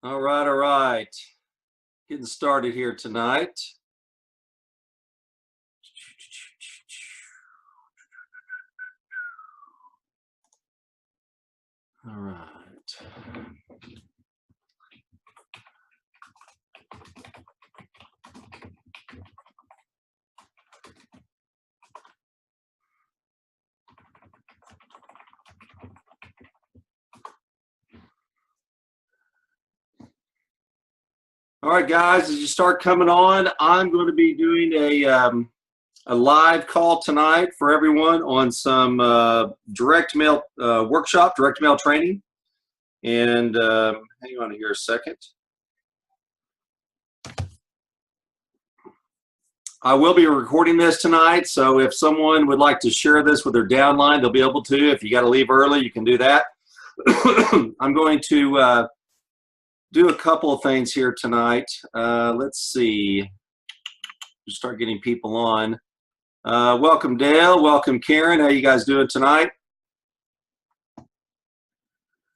All right, all right. Getting started here tonight. All right. All right, guys, as you start coming on, I'm going to be doing a live call tonight for everyone on some direct mail workshop, direct mail training. And hang on here a second. I will be recording this tonight, so if someone would like to share this with their downline, they'll be able to. If you got to leave early, you can do that. I'm going to do a couple of things here tonight. Let's see. Just start getting people on. Welcome, Dale. Welcome, Karen. How you guys doing tonight?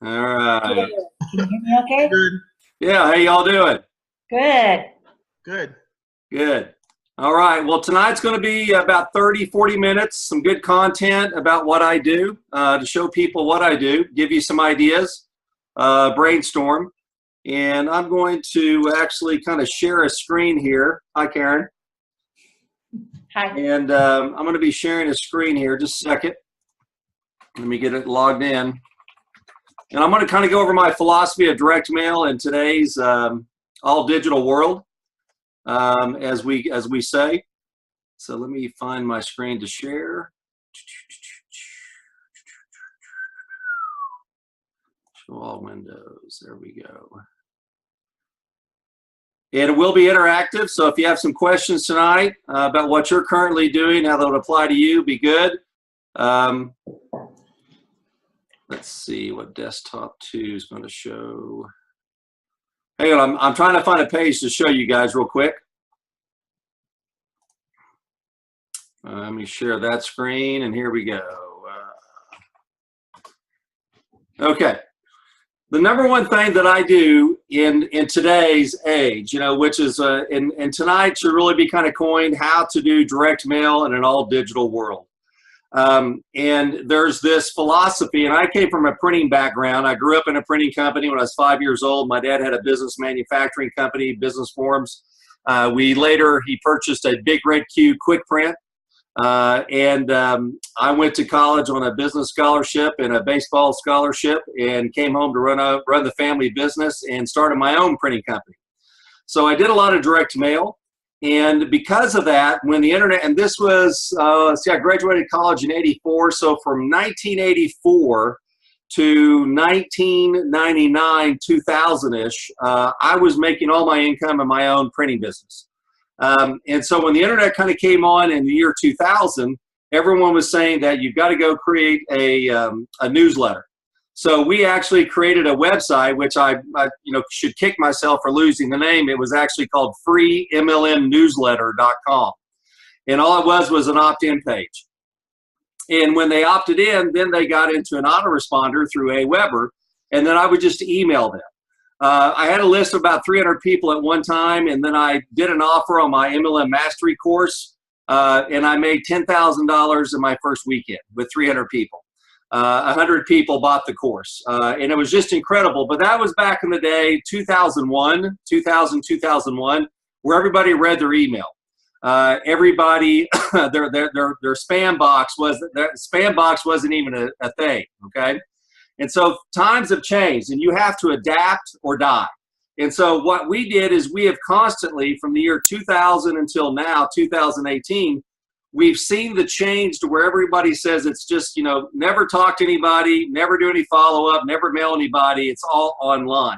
All right. Can you hear me okay? Good. Yeah, how y'all doing? Good. Good. Good. All right. Well, tonight's going to be about 30, 40 minutes, some good content about what I do, to show people what I do, give you some ideas, brainstorm. And I'm going to actually kind of share a screen here. Hi, Karen. Hi. And I'm going to be sharing a screen here. Just a second. Let me get it logged in. And I'm going to kind of go over my philosophy of direct mail in today's all digital world, as we say. So let me find my screen to share. Show all windows. There we go. And it will be interactive, so if you have some questions tonight about what you're currently doing, how that would apply to you, be good. Let's see what desktop 2 is going to show. Hang on, I'm trying to find a page to show you guys real quick. Let me share that screen, and here we go. Okay. The number one thing that I do in today's age, which is, and tonight should really be kind of coined how to do direct mail in an all digital world. And there's this philosophy, and I came from a printing background. I grew up in a printing company when I was 5 years old. My dad had a business manufacturing company, Business Forms. He purchased a Big Red Q quick print. I went to college on a business scholarship and a baseball scholarship, and came home to run the family business and started my own printing company. So I did a lot of direct mail, and because of that, when the internet, and this was, I graduated college in '84, so from 1984 to 1999, 2000-ish, I was making all my income in my own printing business. And so when the internet kind of came on in the year 2000, everyone was saying that you've got to go create a newsletter. So we actually created a website, which I should kick myself for losing the name. It was actually called freemlmnewsletter.com. And all it was an opt-in page. And when they opted in, then they got into an autoresponder through AWeber, and then I would just email them. I had a list of about 300 people at one time, and then I did an offer on my MLM Mastery course, and I made $10,000 in my first weekend with 300 people. 100 people bought the course, and it was just incredible. But that was back in the day, 2001, where everybody read their email. Everybody, their spam box wasn't even a thing. Okay. And so times have changed, and you have to adapt or die. And so what we did is we have constantly, from the year 2000 until now, 2018, we've seen the change to where everybody says it's just, never talk to anybody, never do any follow-up, never mail anybody. It's all online.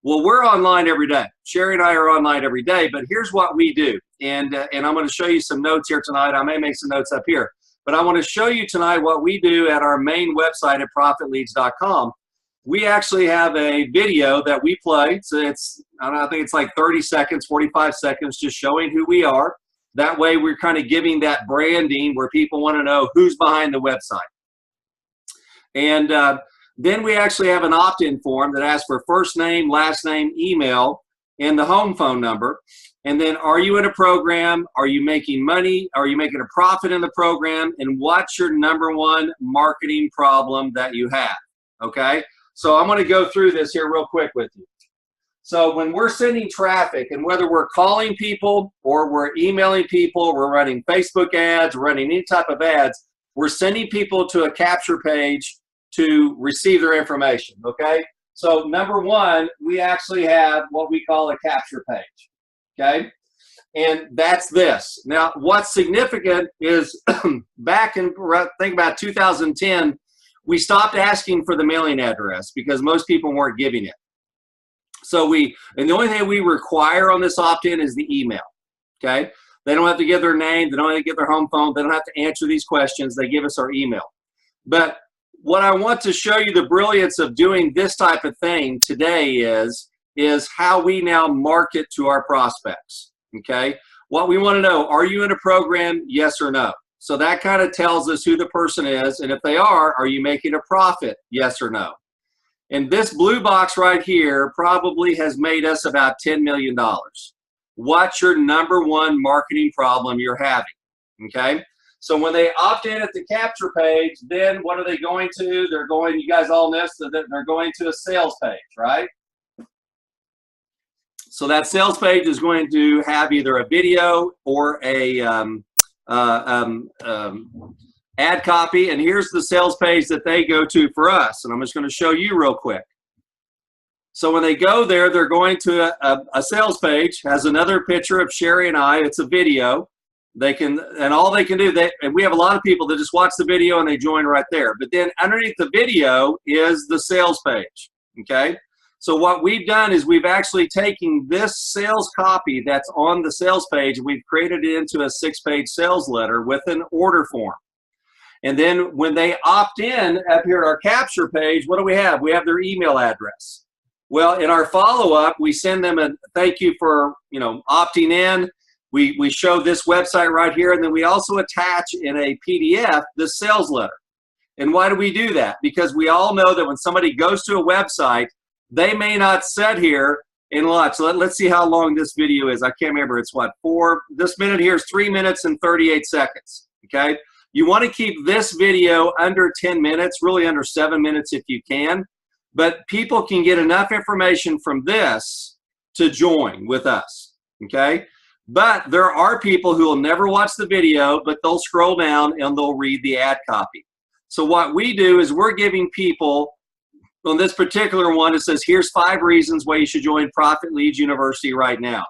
Well, we're online every day. Sherry and I are online every day, but here's what we do. And I'm going to show you some notes here tonight. I may make some notes up here. But I want to show you tonight what we do at our main website at profitleads.com. We actually have a video that we play. So I think it's like 30 seconds, 45 seconds, just showing who we are. That way we're kind of giving that branding where people want to know who's behind the website. And Then we actually have an opt-in form that asks for first name, last name, email, and the home phone number. And then, are you in a program? Are you making money? Are you making a profit in the program? And what's your #1 marketing problem that you have? Okay, so I'm going to go through this here real quick with you. So when we're sending traffic, and whether we're calling people or we're emailing people, we're running Facebook ads, running any type of ads, we're sending people to a capture page to receive their information, okay? So #1, we actually have what we call a capture page, okay? And that's this. Now, what's significant is back in, think about 2010, we stopped asking for the mailing address because most people weren't giving it. So and the only thing we require on this opt-in is the email, okay? They don't have to give their name, they don't have to give their home phone, they don't have to answer these questions, they give us our email. But what I want to show you the brilliance of doing this type of thing today is how we now market to our prospects, okay? What we want to know, are you in a program, yes or no? So that kind of tells us who the person is, and if they are you making a profit, yes or no? And this blue box right here probably has made us about $10 million. What's your #1 marketing problem you're having, okay? So when they opt in at the capture page, then what are they going to? They're going, you guys all know that they're going to a sales page, right? So that sales page is going to have either a video or a ad copy, and here's the sales page that they go to for us, and I'm just going to show you real quick. So when they go there, they're going to a sales page, has another picture of Sherry and I. It's a video. They can, and all they can do, and we have a lot of people that just watch the video and they join right there. But then underneath the video is the sales page, okay? So what we've done is we've actually taken this sales copy that's on the sales page, and we've created it into a 6-page sales letter with an order form. And then when they opt in up here at our capture page, what do we have? We have their email address. Well, in our follow-up, we send them a thank you for, opting in. We show this website right here, and then we also attach in a PDF the sales letter. And why do we do that? Because we all know that when somebody goes to a website, they may not sit here and watch. So let's see how long this video is. I can't remember. It's what, this minute here is 3 minutes and 38 seconds, okay? You want to keep this video under 10 minutes, really under 7 minutes if you can. But people can get enough information from this to join with us, okay? But there are people who will never watch the video, but they'll scroll down and they'll read the ad copy. So what we do is we're giving people, on this particular one, it says, here's 5 reasons why you should join Profit Leads University right now.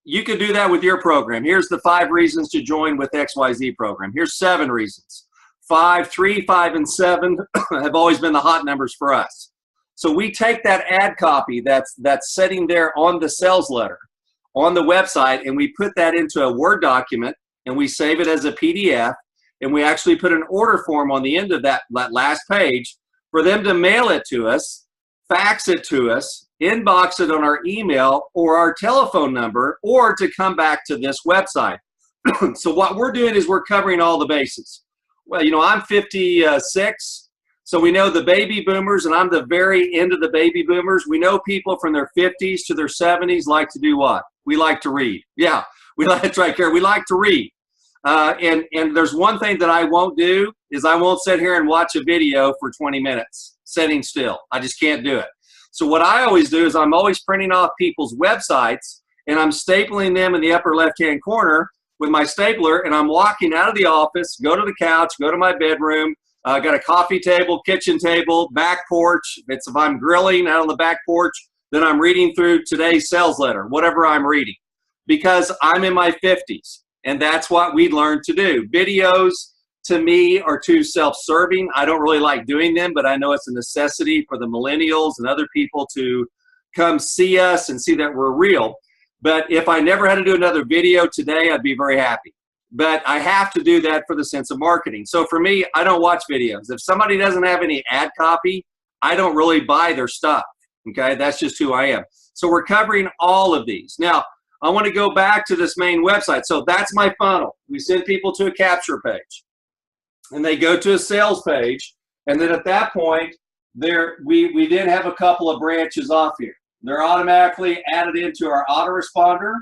You could do that with your program. Here's the 5 reasons to join with XYZ program. Here's 7 reasons. 5, 3, 5, and 7 have always been the hot numbers for us. So we take that ad copy that's sitting there on the sales letter on the website, and we put that into a Word document, and we save it as a PDF, and we actually put an order form on the end of that last page for them to mail it to us, fax it to us, inbox it on our email or our telephone number, or to come back to this website. So what we're doing is we're covering all the bases. Well, I'm 56, so we know the baby boomers, and I'm the very end of the baby boomers. We know people from their 50s to their 70s like to do what? We like to read. Yeah, that's right, Karen. We like to read. And there's one thing that I won't do is I won't sit here and watch a video for 20 minutes sitting still. I just can't do it. So what I always do is I'm always printing off people's websites, and I'm stapling them in the upper left-hand corner with my stapler, and I'm walking out of the office, go to the couch, go to my bedroom. Got a coffee table, kitchen table, back porch. If I'm grilling out on the back porch, then I'm reading through today's sales letter, whatever I'm reading, because I'm in my 50s, and that's what we learned to do. Videos, to me, are too self-serving. I don't really like doing them, but I know it's a necessity for the millennials and other people to come see us and see that we're real. But if I never had to do another video today, I'd be very happy. But I have to do that for the sense of marketing. So for me, I don't watch videos. If somebody doesn't have any ad copy, I don't really buy their stuff, okay? That's just who I am. So we're covering all of these. Now, I want to go back to this main website. So that's my funnel. We send people to a capture page, and they go to a sales page, And then at that point, we did have a couple of branches off here. They're automatically added into our autoresponder.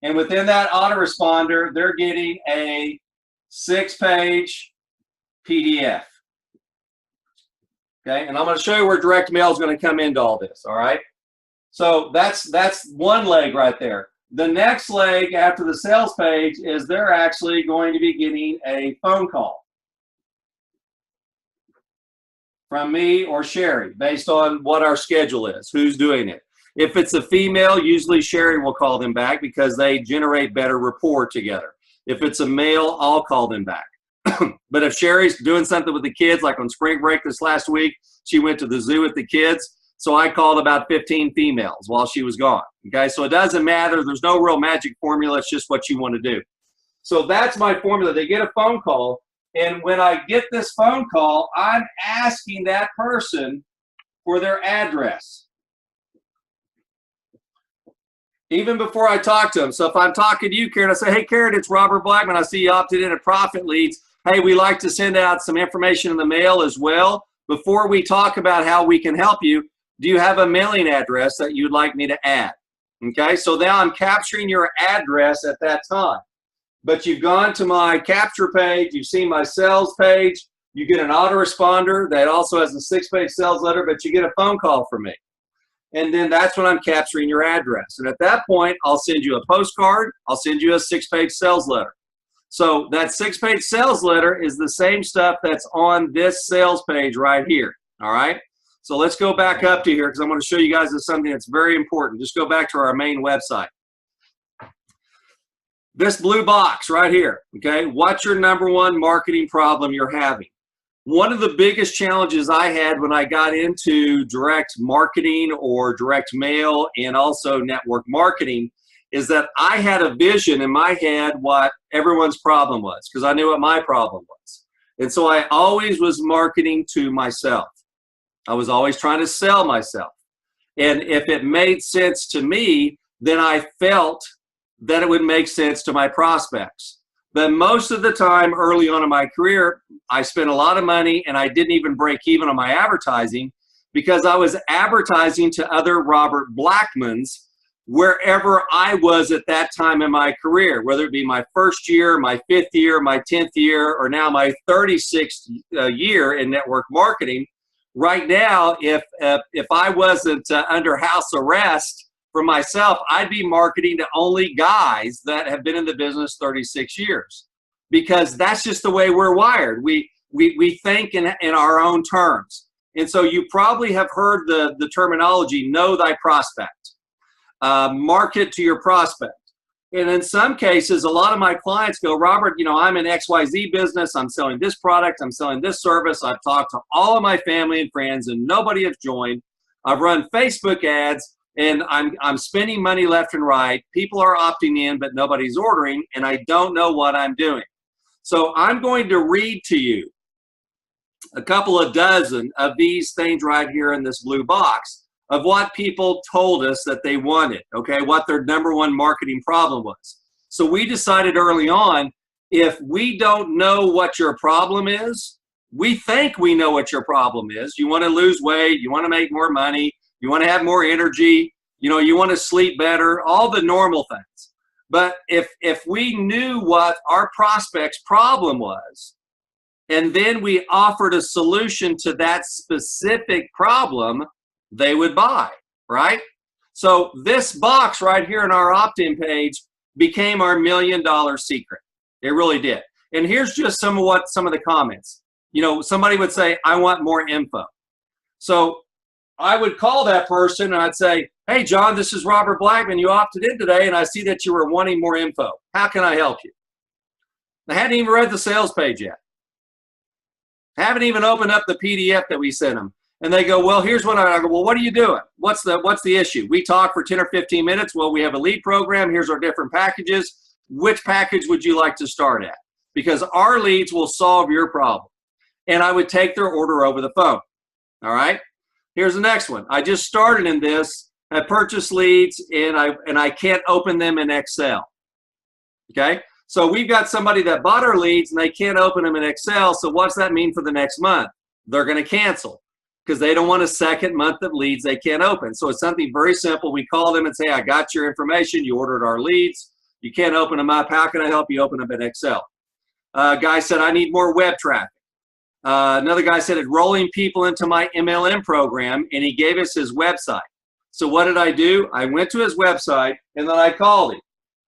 And within that autoresponder, they're getting a 6-page PDF. Okay, and I'm going to show you where direct mail is going to come into all this, all right? So that's one leg right there. The next leg after the sales page is they're actually going to be getting a phone call from me or Sherry based on what our schedule is, who's doing it. If it's a female, usually Sherry will call them back because they generate better rapport together. If it's a male, I'll call them back. But if Sherry's doing something with the kids, like on spring break this last week, she went to the zoo with the kids. So I called about 15 females while she was gone. Okay, so it doesn't matter. There's no real magic formula. It's just what you want to do. So that's my formula. They get a phone call. And when I get this phone call, I'm asking that person for their address, even before I talk to them. So if I'm talking to you, Karen, I say, hey, Karen, it's Robert Blackman. I see you opted in at Profit Leads. Hey, we like to send out some information in the mail as well. Before we talk about how we can help you, do you have a mailing address that you'd like me to add? Okay, so now I'm capturing your address at that time. But you've gone to my capture page, you've seen my sales page, you get an autoresponder that also has a 6-page sales letter, but you get a phone call from me. And then that's when I'm capturing your address. And at that point, I'll send you a postcard, I'll send you a 6-page sales letter. So that 6-page sales letter is the same stuff that's on this sales page right here, all right? So let's go back up to here because I'm going to show you guys something that's very important. Just go back to our main website. This blue box right here, okay? What's your #1 marketing problem you're having? One of the biggest challenges I had when I got into direct marketing or direct mail and also network marketing is that I had a vision in my head what everyone's problem was because I knew what my problem was. And so I always was marketing to myself. I was always trying to sell myself. And if it made sense to me, then I felt that it would make sense to my prospects. But most of the time early on in my career, I spent a lot of money and I didn't even break even on my advertising because I was advertising to other Robert Blackmans wherever I was at that time in my career, whether it be my first year, my 5th year, my 10th year, or now my 36th year in network marketing. Right now, if I wasn't under house arrest for myself, I'd be marketing to only guys that have been in the business 36 years because that's just the way we're wired. We think in our own terms. And so you probably have heard the terminology, know thy prospect, market to your prospect. And in some cases, a lot of my clients go, Robert, you know, I'm in XYZ business. I'm selling this product. I'm selling this service. I've talked to all of my family and friends and nobody has joined. I've run Facebook ads and I'm spending money left and right. People are opting in, but nobody's ordering and I don't know what I'm doing. So I'm going to read to you a couple of dozen of these things right here in this blue box of what people told us that they wanted, okay, what their #1 marketing problem was. So we decided early on, if we don't know what your problem is, we think we know what your problem is. You want to lose weight, you want to make more money, you want to have more energy, you know, you want to sleep better, all the normal things. But if we knew what our prospect's problem was, and then we offered a solution to that specific problem, they would buy, right? So this box right here in our opt-in page became our $1 million secret. It really did. And here's just some of the comments. You know, somebody would say, I want more info. So I would call that person and I'd say, hey, John, this is Robert Blackman. You opted in today and I see that you were wanting more info. How can I help you? I hadn't even read the sales page yet. I haven't even opened up the PDF that we sent them. And they go, well, here's what I go, well, what are you doing? What's the issue? We talk for 10 or 15 minutes. Well, we have a lead program. Here's our different packages. Which package would you like to start at? Because our leads will solve your problem. And I would take their order over the phone. All right. Here's the next one. I just started in this. I purchased leads and I can't open them in Excel. Okay. So we've got somebody that bought our leads and they can't open them in Excel. So what's that mean for the next month? they're going to cancel because they don't want a second month of leads they can't open. So it's something very simple. We call them and say, I got your information. You ordered our leads. You can't open them up. How can I help you open them in Excel? Guy said, I need more web traffic. Another guy said, enrolling people into my MLM program, and he gave us his website. So what did I do? I went to his website, and then I called him.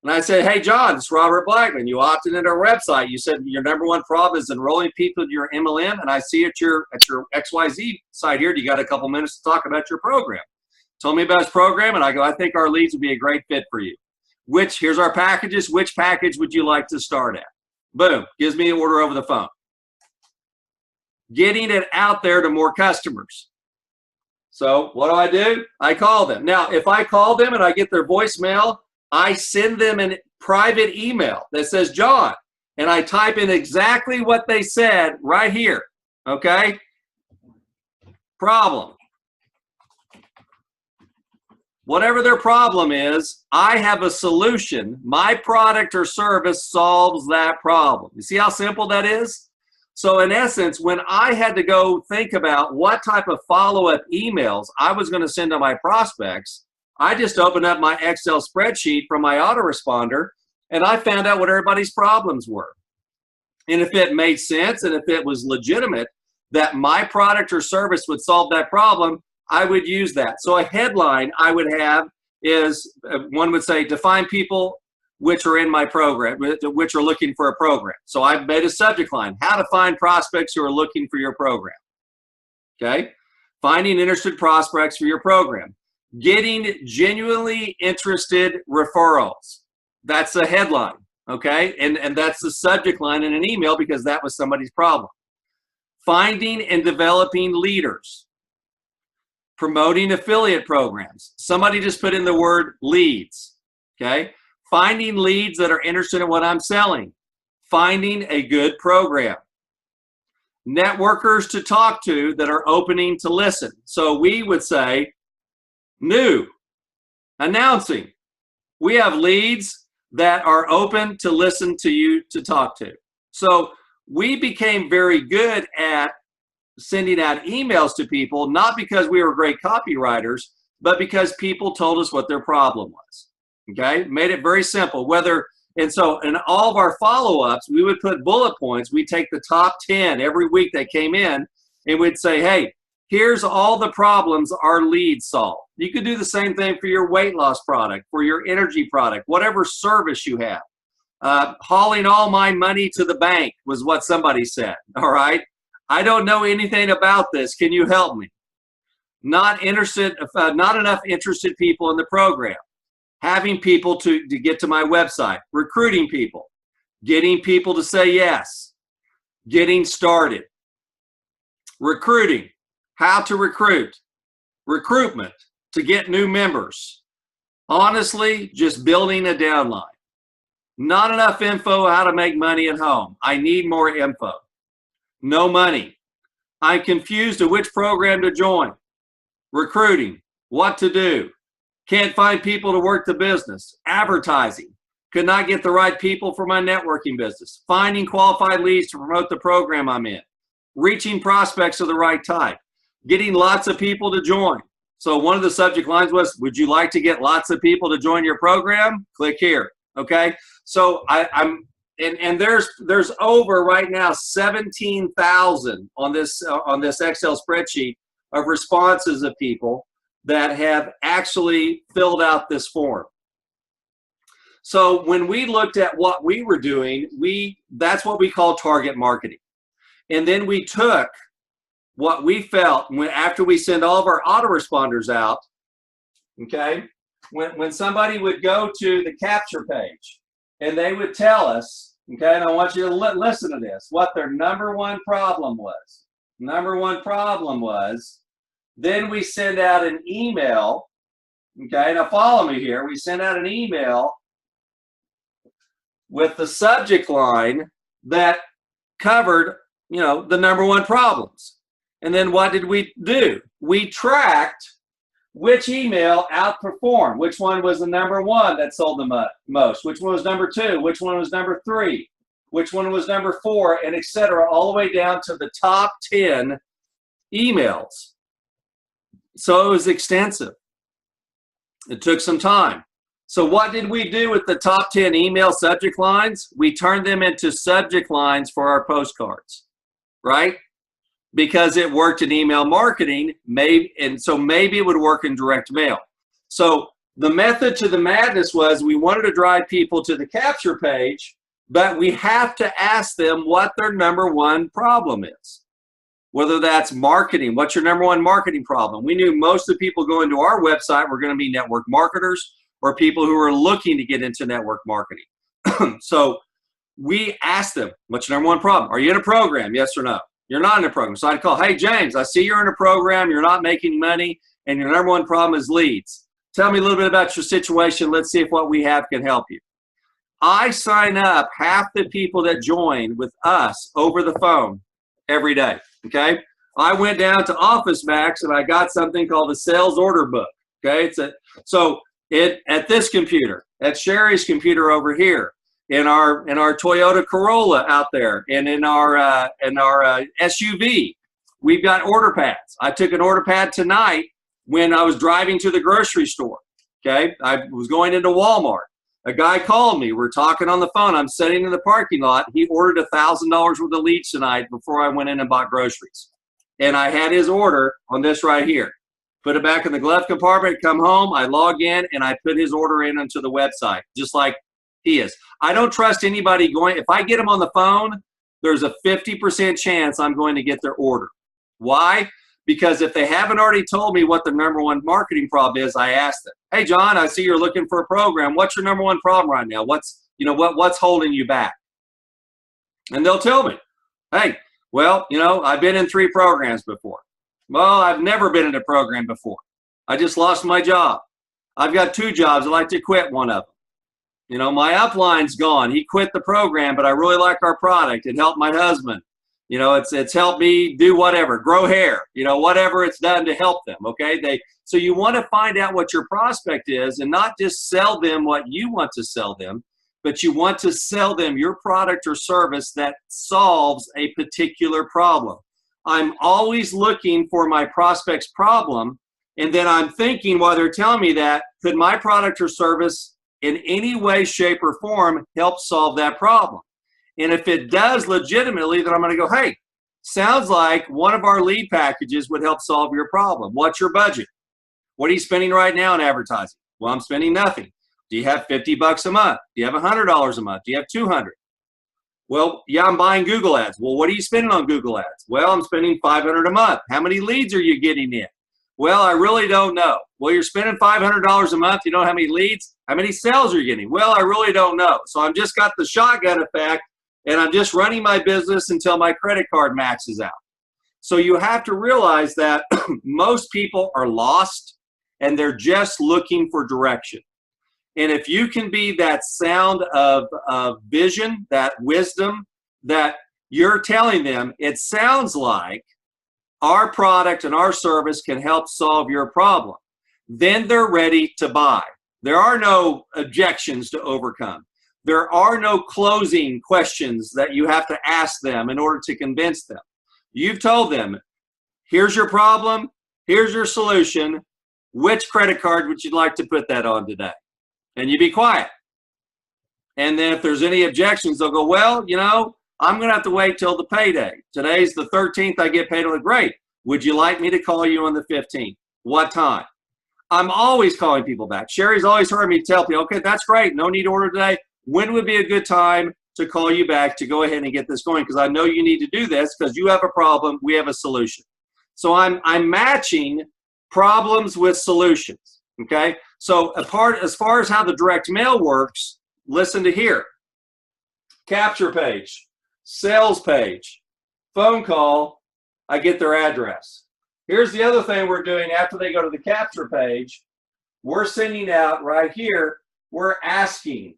And I said, hey, John, it's Robert Blackman. You opted into our website. You said your number one problem is enrolling people into your MLM, and I see at your XYZ site here, you got a couple minutes to talk about your program. Told me about his program, and I go, I think our leads would be a great fit for you. Here's our packages. Which package would you like to start at? Boom, gives me an order over the phone. Getting it out there to more customers. So what do? I call them. Now, if I call them and I get their voicemail, I send them a private email that says, John, and I type in exactly what they said right here, okay? Problem. Whatever their problem is, I have a solution. My product or service solves that problem. You see how simple that is? So in essence, when I had to go think about what type of follow-up emails I was going to send to my prospects, I just opened up my Excel spreadsheet from my autoresponder, and I found out what everybody's problems were. And if it made sense and if it was legitimate that my product or service would solve that problem, I would use that. So a headline I would have is, one would say, define people which are in my program, which are looking for a program. So I've made a subject line, how to find prospects who are looking for your program. Okay? Finding interested prospects for your program. Getting genuinely interested referrals. That's a headline, okay? And that's the subject line in an email because that was somebody's problem. Finding and developing leaders. Promoting affiliate programs. Somebody just put in the word leads, okay? Finding leads that are interested in what I'm selling. Finding a good program. Networkers to talk to that are opening to listen. So we would say, new, announcing. We have leads that are open to listen to you to talk to. So we became very good at sending out emails to people, not because we were great copywriters, but because people told us what their problem was. Okay, made it very simple. And so in all of our follow-ups, we would put bullet points. We take the top 10 every week that came in, and we'd say, hey, here's all the problems our leads solve. You could do the same thing for your weight loss product, for your energy product, whatever service you have. Hauling all my money to the bank was what somebody said, all right? I don't know anything about this. Can you help me? Not enough interested people in the program. Having people to get to my website. Recruiting people. Getting people to say yes. Getting started. Recruiting. How to recruit. Recruitment. To get new members. Honestly, just building a downline. Not enough info how to make money at home. I need more info. No money. I'm confused to which program to join. Recruiting. What to do. Can't find people to work the business. Advertising. Could not get the right people for my networking business. Finding qualified leads to promote the program I'm in. Reaching prospects of the right type. Getting lots of people to join. So one of the subject lines was, would you like to get lots of people to join your program? Click here. Okay. So And there's over right now 17,000 on this Excel spreadsheet of responses of people that have actually filled out this form. So when we looked at what we were doing, that's what we call target marketing. And then we took what we felt after we send all of our autoresponders out, okay, when somebody would go to the capture page and they would tell us, okay, and I want you to listen to this, what their number one problem was. Number one problem was, then we send out an email, okay, now follow me here. We send out an email with the subject line that covered, the number one problems. And then what did we do? We tracked which email outperformed, which one was the number one that sold the most, which one was number two, which one was number three, which one was number four, and et cetera, all the way down to the top 10 emails. So it was extensive. It took some time. So what did we do with the top 10 email subject lines? We turned them into subject lines for our postcards, right? Because it worked in email marketing, and so maybe it would work in direct mail. So the method to the madness was we wanted to drive people to the capture page, but we have to ask them what their number one problem is. Whether that's marketing, what's your number one marketing problem? We knew most of the people going to our website were going to be network marketers or people who are looking to get into network marketing. So we asked them, what's your number one problem? Are you in a program? Yes or no? You're not in a program. So I'd call, hey, James, I see you're in a program, you're not making money, and your number one problem is leads. Tell me a little bit about your situation. Let's see if what we have can help you. I sign up half the people that join with us over the phone every day, okay? I went down to Office Max and I got something called a sales order book, okay? At this computer, at Sherry's computer over here, in our Toyota Corolla out there, and in our SUV, we've got order pads. I took an order pad tonight when I was driving to the grocery store. Okay, I was going into Walmart. A guy called me. We're talking on the phone. I'm sitting in the parking lot. He ordered $1,000 worth of leads tonight before I went in and bought groceries, and I had his order on this right here. Put it back in the glove compartment. Come home. I log in and I put his order in onto the website, just like he is. I don't trust anybody going. If I get them on the phone, there's a 50% chance I'm going to get their order. Why? Because if they haven't already told me what the number one marketing problem is, I ask them, hey, John, I see you're looking for a program. What's your number one problem right now? What's holding you back? And they'll tell me, hey, well, I've been in 3 programs before. Well, I've never been in a program before. I just lost my job. I've got 2 jobs. I'd like to quit one of them. My upline's gone. He quit the program, but I really like our product. It helped my husband. It's helped me do whatever, grow hair, whatever it's done to help them, okay? So you want to find out what your prospect is and not just sell them what you want to sell them, but you want to sell them your product or service that solves a particular problem. I'm always looking for my prospect's problem, and then I'm thinking while they're telling me that, could my product or service in any way, shape, or form help solve that problem? And if it does legitimately, then I'm going to go, hey, sounds like one of our lead packages would help solve your problem. What's your budget? What are you spending right now in advertising? Well, I'm spending nothing. Do you have $50 a month? Do you have $100 a month? Do you have $200? Well, yeah, I'm buying Google ads. Well, what are you spending on Google ads? Well, I'm spending $500 a month. How many leads are you getting in? Well, I really don't know. Well, you're spending $500 a month. You don't have any leads. How many sales are you getting? Well, I really don't know. So I've just got the shotgun effect, and I'm just running my business until my credit card maxes out. So you have to realize that most people are lost, and they're just looking for direction. And if you can be that sound of vision, that wisdom, that you're telling them, it sounds like our product and our service can help solve your problem, then they're ready to buy. There are no objections to overcome. There are no closing questions that you have to ask them in order to convince them. You've told them, here's your problem, here's your solution. Which credit card would you like to put that on today? And you be quiet. And then if there's any objections, they'll go, well, I'm going to have to wait till the payday. Today's the 13th. I get paid on the great. Would you like me to call you on the 15th? What time? I'm always calling people back. Sherry's always heard me tell people, okay, that's great. No need to order today. When would be a good time to call you back to go ahead and get this going? Because I know you need to do this because you have a problem. We have a solution. So I'm matching problems with solutions. Okay. So as far as how the direct mail works, listen to here. Capture page, sales page, phone call, I get their address. Here's the other thing we're doing after they go to the capture page. We're sending out right here, we're asking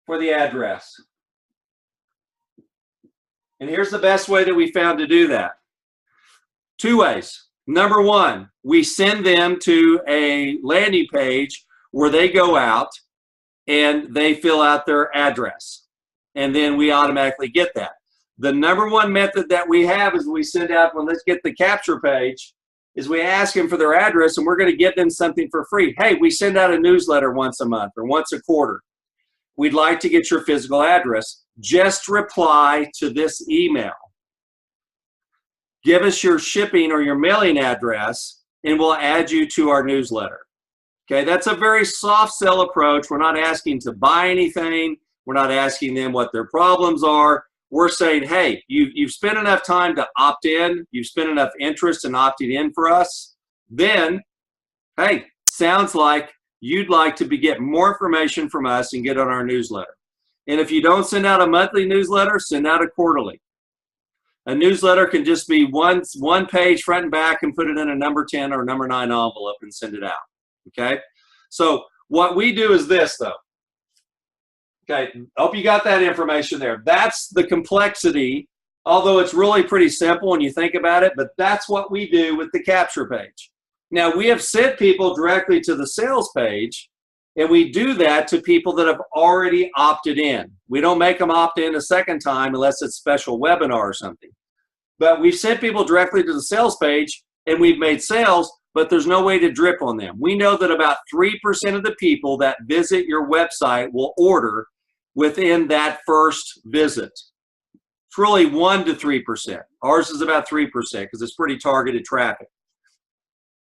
for the address. And here's the best way that we found to do that. 2 ways. Number 1, we send them to a landing page where they go out and they fill out their address. And then we automatically get that. The number one method that we have is we send out, well, let's get the capture page, is we ask them for their address and we're going to give them something for free. Hey, we send out a newsletter once a month or once a quarter. We'd like to get your physical address. Just reply to this email. Give us your shipping or your mailing address and we'll add you to our newsletter. Okay, that's a very soft sell approach. We're not asking to buy anything. We're not asking them what their problems are. We're saying, hey, you've spent enough time to opt in. You've spent enough interest in opting in for us. Then, hey, sounds like you'd like to get more information from us and get on our newsletter. And if you don't send out a monthly newsletter, send out a quarterly. A newsletter can just be one page front and back and put it in a number 10 or number 9 envelope and send it out. Okay? So what we do is this, though. Okay, hope you got that information there. That's the complexity, although it's really pretty simple when you think about it, but that's what we do with the capture page. Now, we have sent people directly to the sales page, and we do that to people that have already opted in. We don't make them opt in a second time unless it's a special webinar or something. But we've sent people directly to the sales page, and we've made sales, but there's no way to drip on them. We know that about 3% of the people that visit your website will order within that first visit. It's really 1 to 3%. Ours is about 3% because it's pretty targeted traffic.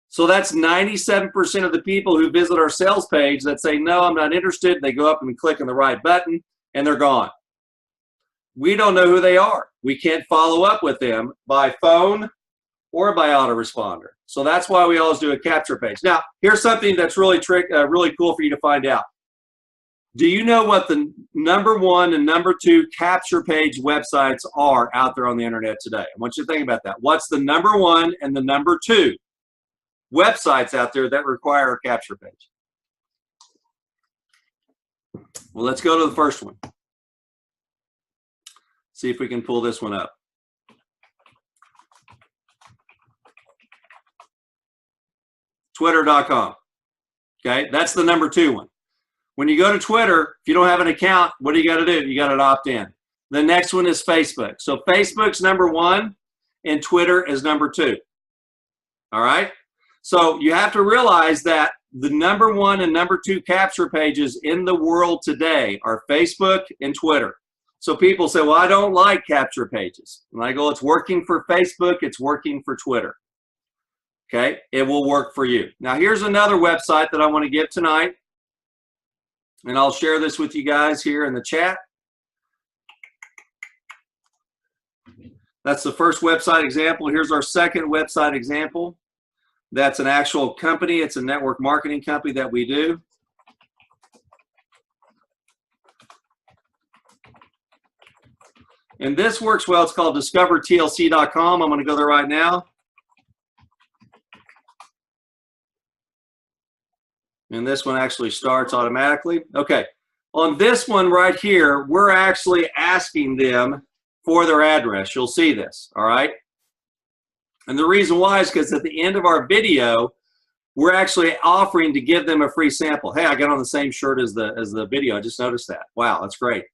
So that's 97% of the people who visit our sales page that say, no, I'm not interested. They go up and click on the right button and they're gone. We don't know who they are. We can't follow up with them by phone or by autoresponder. So that's why we always do a capture page. Now, here's something that's really cool for you to find out. Do you know what the number 1 and number 2 capture page websites are out there on the internet today? I want you to think about that. What's the number 1 and the number 2 websites out there that require a capture page? Well, let's go to the first one. See if we can pull this one up. Twitter.com. Okay, that's the number 2 one. When you go to Twitter, if you don't have an account, what do you got to do? You got to opt in. The next one is Facebook. So Facebook's number 1 and Twitter is number 2. All right? So you have to realize that the number 1 and number 2 capture pages in the world today are Facebook and Twitter. So people say, well, I don't like capture pages. And I go, it's working for Facebook, it's working for Twitter. Okay? It will work for you. Now here's another website that I want to give tonight. And I'll share this with you guys here in the chat. That's the first website example. Here's our second website example. That's an actual company. It's a network marketing company that we do. And this works well. It's called discovertlc.com. I'm going to go there right now. And this one actually starts automatically. Okay, on this one right here, we're actually asking them for their address. You'll see this, all right? And the reason why is because at the end of our video, we're actually offering to give them a free sample. Hey, I got on the same shirt as the video. I just noticed that. Wow, that's great.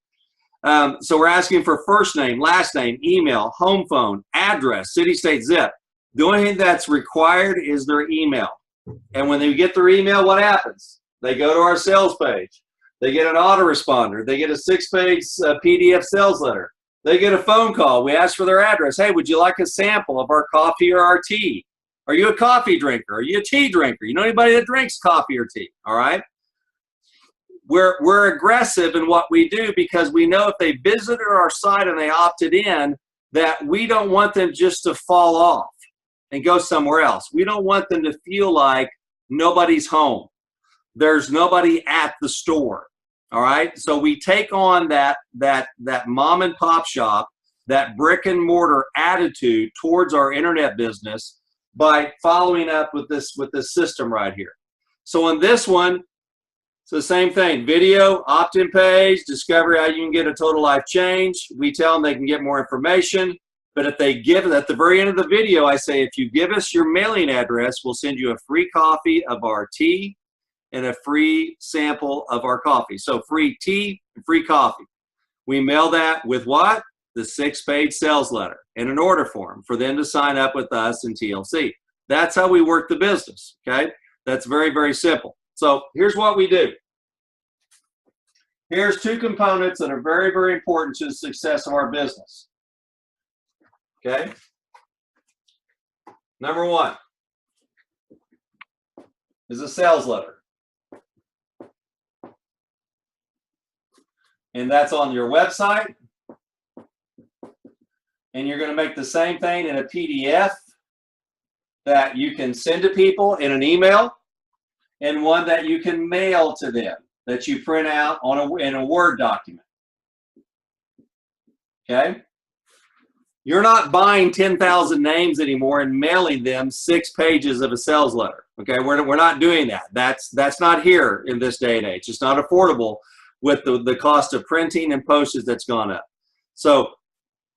So we're asking for first name, last name, email, home phone, address, city, state, zip. The only thing that's required is their email. And when they get their email, what happens? They go to our sales page. They get an autoresponder. They get a 6-page PDF sales letter. They get a phone call. We ask for their address. Hey, would you like a sample of our coffee or our tea? Are you a coffee drinker? Are you a tea drinker? You know anybody that drinks coffee or tea? All right. We're aggressive in what we do because we know if they visited our site and they opted in, that we don't want them just to fall off and go somewhere else. We don't want them to feel like nobody's home. There's nobody at the store. All right. So we take on that mom and pop shop, that brick and mortar attitude towards our internet business by following up with this system right here. So on this one, it's the same thing. Video, opt-in page, discover how you can get a total life change. We tell them they can get more information. But if they give it at the very end of the video, I say, if you give us your mailing address, we'll send you a free copy of our tea and a free sample of our coffee. So free tea and free coffee. We mail that with what? the 6-page sales letter and an order form for them to sign up with us in TLC. That's how we work the business, okay? That's very, very simple. So here's what we do. Here's 2 components that are very, very important to the success of our business, okay? Number 1 is a sales letter. And that's on your website. And you're going to make the same thing in a PDF that you can send to people in an email, and one that you can mail to them, that you print out in a Word document. Okay? You're not buying 10,000 names anymore and mailing them 6 pages of a sales letter. Okay? We're not doing that. That's not here in this day and age. It's not affordable with the cost of printing and postage that's gone up. So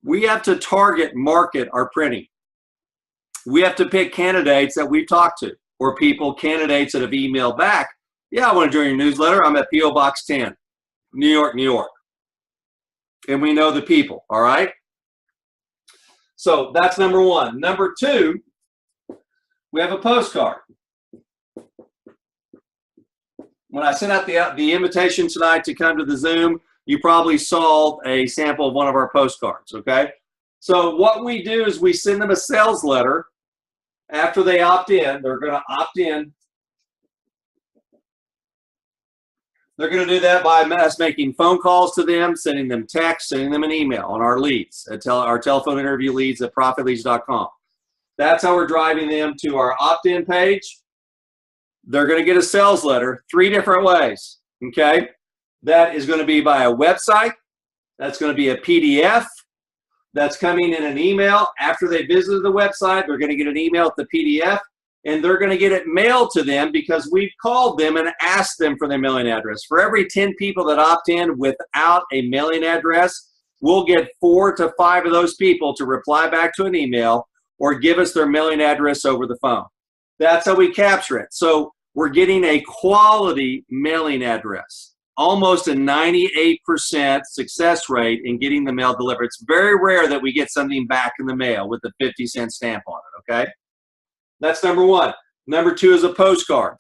we have to target market our printing. We have to pick candidates that we've talked to, or candidates that have emailed back. Yeah, I want to join your newsletter. I'm at P.O. Box 10, New York, New York. And we know the people, all right? So that's number 1. Number 2, we have a postcard. When I sent out the invitation tonight to come to the Zoom, you probably saw a sample of one of our postcards, okay? So what we do is we send them a sales letter after they opt in. They're going to opt in. They're going to do that by us making phone calls to them, sending them texts, sending them an email on our leads, our telephone interview leads at profitleads.com. That's how we're driving them to our opt-in page. They're going to get a sales letter 3 different ways, okay? That is going to be by a website. That's going to be a PDF. That's coming in an email. After they visited the website, they're going to get an email with the PDF, and they're going to get it mailed to them because we've called them and asked them for their mailing address. For every 10 people that opt in without a mailing address, we'll get 4 to 5 of those people to reply back to an email or give us their mailing address over the phone. That's how we capture it. So we're getting a quality mailing address. Almost a 98% success rate in getting the mail delivered. It's very rare that we get something back in the mail with a 50-cent stamp on it, okay? That's number 1. Number 2 is a postcard.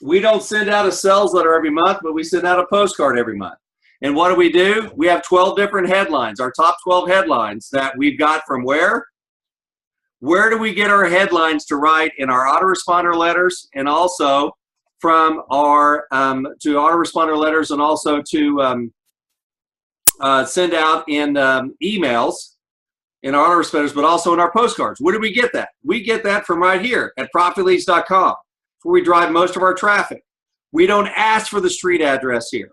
We don't send out a sales letter every month, but we send out a postcard every month. And what do? We have 12 different headlines, our top 12 headlines that we've got from where? Where do we get our headlines to write in our autoresponder letters, and also from our to autoresponder letters, and also to send out in emails in our autoresponders, but also in our postcards. Where do we get that? We get that from right here at profitleads.com, where we drive most of our traffic. We don't ask for the street address here,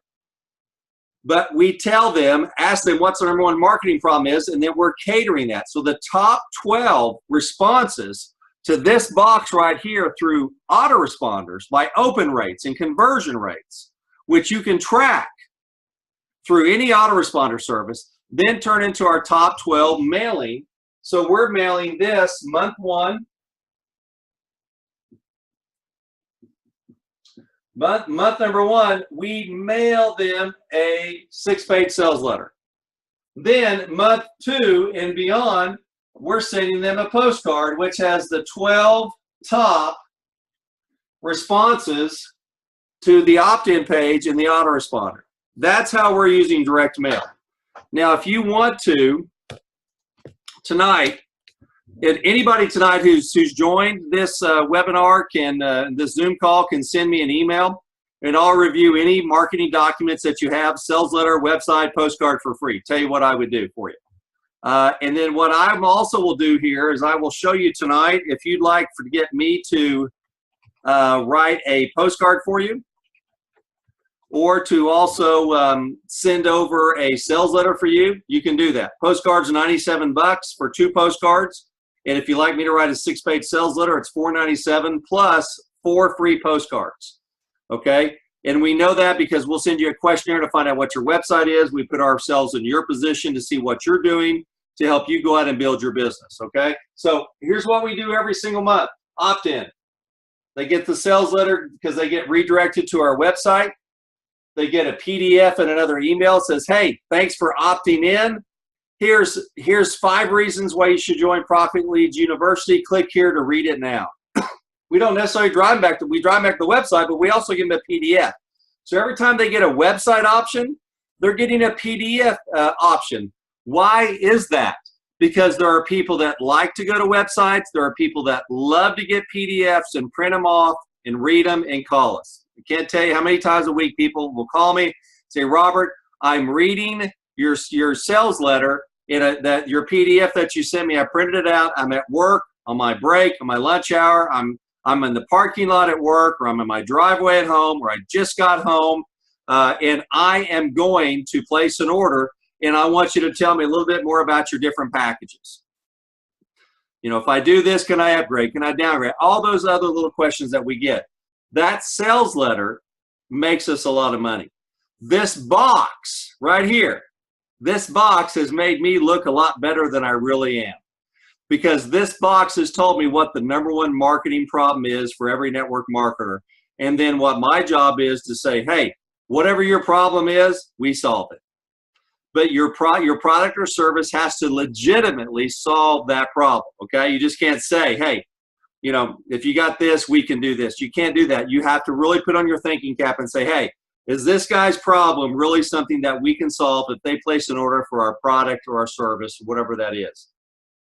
but we tell them, ask them what's their number 1 marketing problem is, and then we're catering that. So the top 12 responses to this box right here through autoresponders by open rates and conversion rates, which you can track through any autoresponder service, then turn into our top 12 mailing. So we're mailing this month 1. Month number 1, we mail them a 6-page sales letter. Then month 2 and beyond, we're sending them a postcard which has the 12 top responses to the opt-in page in the autoresponder. That's how we're using direct mail. Now, if you want to, tonight, and anybody tonight who's joined this webinar this Zoom call can send me an email, and I'll review any marketing documents that you have, sales letter, website, postcard for free. Tell you what I would do for you. And then what I also will do here is I will show you tonight, if you'd like to get me to write a postcard for you, or to also send over a sales letter for you, you can do that. Postcards are $97 for 2 postcards. And if you'd like me to write a 6-page sales letter, it's $497 plus 4 free postcards. Okay? And we know that because we'll send you a questionnaire to find out what your website is. We put ourselves in your position to see what you're doing to help you go out and build your business. Okay? So here's what we do every single month. Opt-in. They get the sales letter because they get redirected to our website. They get a PDF and another email that says, hey, thanks for opting in. Here's 5 reasons why you should join Profit Leads University. Click here to read it now. We don't necessarily drive back to the website, but we also give them a PDF. So every time they get a website option, they're getting a PDF option. Why is that? Because there are people that like to go to websites. There are people that love to get PDFs and print them off and read them and call us. I can't tell you how many times a week people will call me, say, Robert, I'm reading your sales letter in your PDF that you sent me. I printed it out. I'm at work, on my break, on my lunch hour. I'm in the parking lot at work, or I'm in my driveway at home, or I just got home, and I am going to place an order, and I want you to tell me a little bit more about your different packages. You know, if I do this, can I upgrade? Can I downgrade? All those other little questions that we get. That sales letter makes us a lot of money. This box right here, this box has made me look a lot better than I really am. Because this box has told me what the #1 marketing problem is for every network marketer. And then what my job is to say, hey, whatever your problem is, we solve it. But your product or service has to legitimately solve that problem, okay? You just can't say, hey, you know, if you got this, we can do this. You can't do that. You have to really put on your thinking cap and say, hey, is this guy's problem really something that we can solve if they place an order for our product or our service, whatever that is?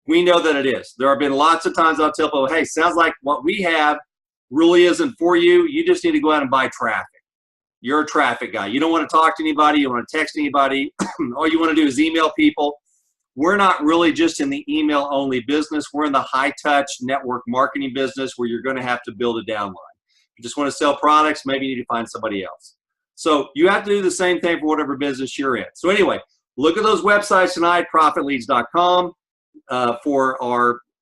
We know that it is. There have been lots of times I'll tell people, hey, sounds like what we have really isn't for you. You just need to go out and buy traffic. You're a traffic guy. You don't want to talk to anybody. You don't want to text anybody. All you want to do is email people. We're not really just in the email-only business. We're in the high-touch network marketing business where you're going to have to build a downline. If you just want to sell products, maybe you need to find somebody else. So you have to do the same thing for whatever business you're in. So anyway, look at those websites tonight, profitleads.com.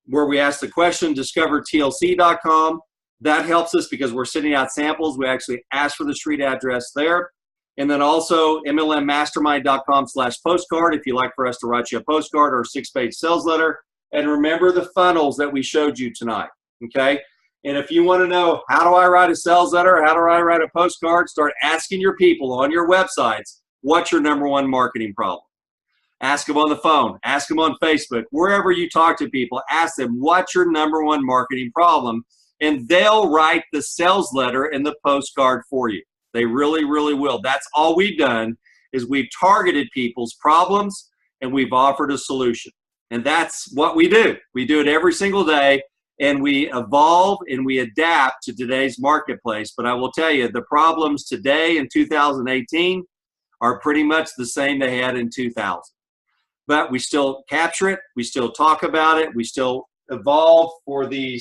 Where we ask the question, discovertlc.com. That helps us because we're sending out samples. We actually ask for the street address there. And then also mlmmastermind.com/postcard if you'd like for us to write you a postcard or a 6-page sales letter. And remember the funnels that we showed you tonight, okay? And if you want to know how do I write a sales letter, how do I write a postcard, start asking your people on your websites, what's your #1 marketing problem? Ask them on the phone, ask them on Facebook, wherever you talk to people, ask them what's your #1 marketing problem, and they'll write the sales letter and the postcard for you. They really, really will. That's all we've done is we've targeted people's problems and we've offered a solution. And that's what we do. We do it every single day, and we evolve and we adapt to today's marketplace. But I will tell you, the problems today in 2018 are pretty much the same they had in 2000. But we still capture it, we still talk about it, we still evolve for the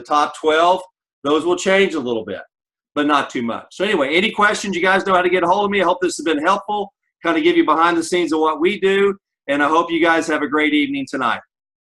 top 12. Those will change a little bit, but not too much. So anyway, any questions, you guys know how to get a hold of me. I hope this has been helpful, kind of give you behind the scenes of what we do, and I hope you guys have a great evening tonight.